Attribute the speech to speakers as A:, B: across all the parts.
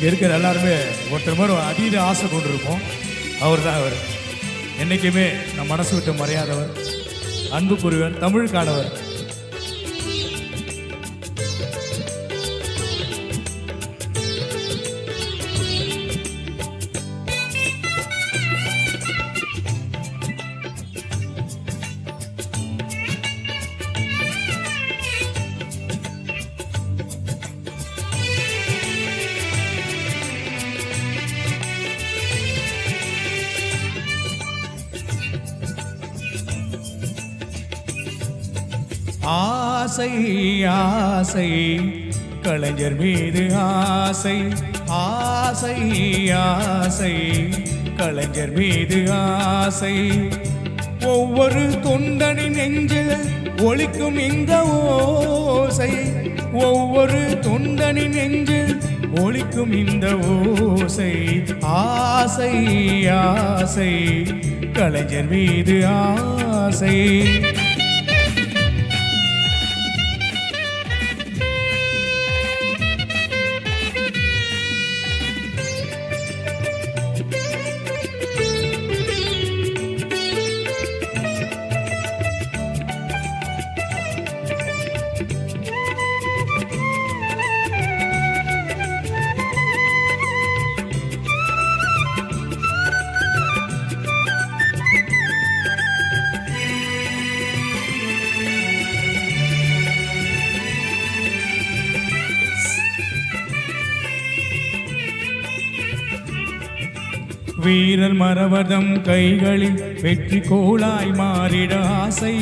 A: இங்கே இருக்கிற எல்லாருமே ஒருத்தர் மாதிரி அதீத ஆசை கொண்டிருப்போம். அவர் தான் அவர். என்றைக்குமே நம் மனசு விட்டு மறையாதவர், அன்புக்குரியவர், தமிழுக்கானவர். ஆசை ஆசை கலைஞர் மீது ஆசை, ஆசை ஆசை கலைஞர் மீது ஆசை. ஒவ்வொரு தொண்டனின் நெஞ்சில் ஒலிக்கும் இந்த ஓசை, ஒவ்வொரு தொண்டனின் நெஞ்சில் ஒலிக்கும் இந்த ஓசை. ஆசை ஆசை கலைஞர் மீது ஆசை. வீரர் மரவதம் கைகளில் வெற்றி கோலாய் மாறிட ஆசை,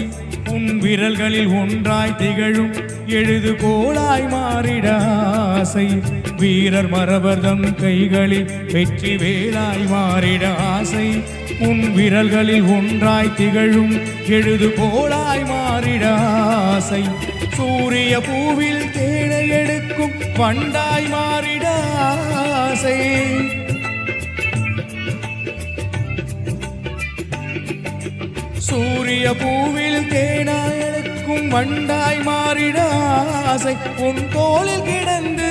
A: உன் விரல்களில் ஒன்றாய் திகழும் எழுது கோலாய் மாறிட ஆசை. வீரர் மரவதம் கைகளில் வெற்றி வேலாய் மாறிட ஆசை, உன் விரல்களில் ஒன்றாய் திகழும் எழுது கோலாய் மாறிட ஆசை. சூரிய பூவில் தேனை எடுக்கும் வண்டாய் மாறிட ஆசை, சூரிய பூவில் தேனாய் எடுக்கும் வண்டாய் மாறிட ஆசை. உன் தோளில் கிடந்து,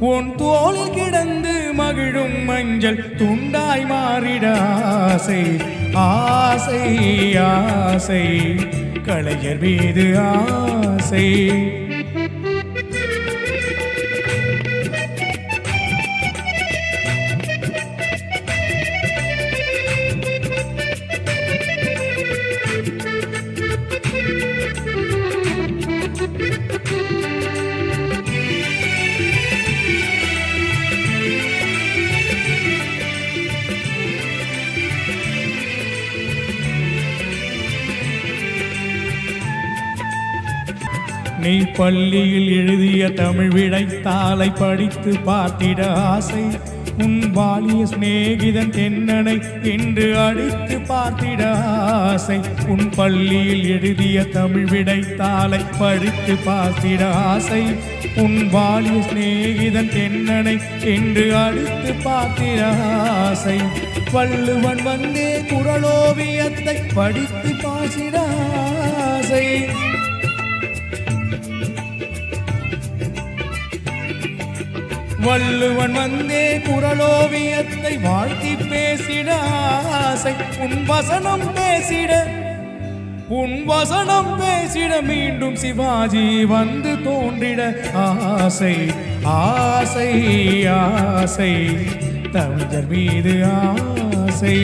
A: உன் தோளில் கிடந்து மகிழும் மஞ்சள் துண்டாய் மாறிட ஆசை. ஆசை ஆசை கலைஞர் மீது ஆசை. நீ பள்ளியில் எழுதிய தமிழ் விடைத்தாளை படித்து பார்த்திட ஆசை, உன் பாலிய சிநேகிதன் தென்னனை என்று அடித்து பார்த்திட ஆசை. உன் பள்ளியில் எழுதிய தமிழ் விடைத்தாளை படித்து பார்த்திட ஆசை, உன் பாலிய சிநேகிதன் தென்னனை என்று அடித்து பார்த்திட ஆசை. வள்ளுவன் வந்தே குறளோவியத்தை படித்து பாசிட ஆசை, வள்ளுவன் வந்தே குறளோவியத்தை வாழ்த்தி பேசிட ஆசை. உன் வசனம் பேசிட, உன் வசனம் பேசிட மீண்டும் சிவாஜி வந்து தோன்றிட ஆசை. ஆசை ஆசை தமிழர் மீது ஆசை.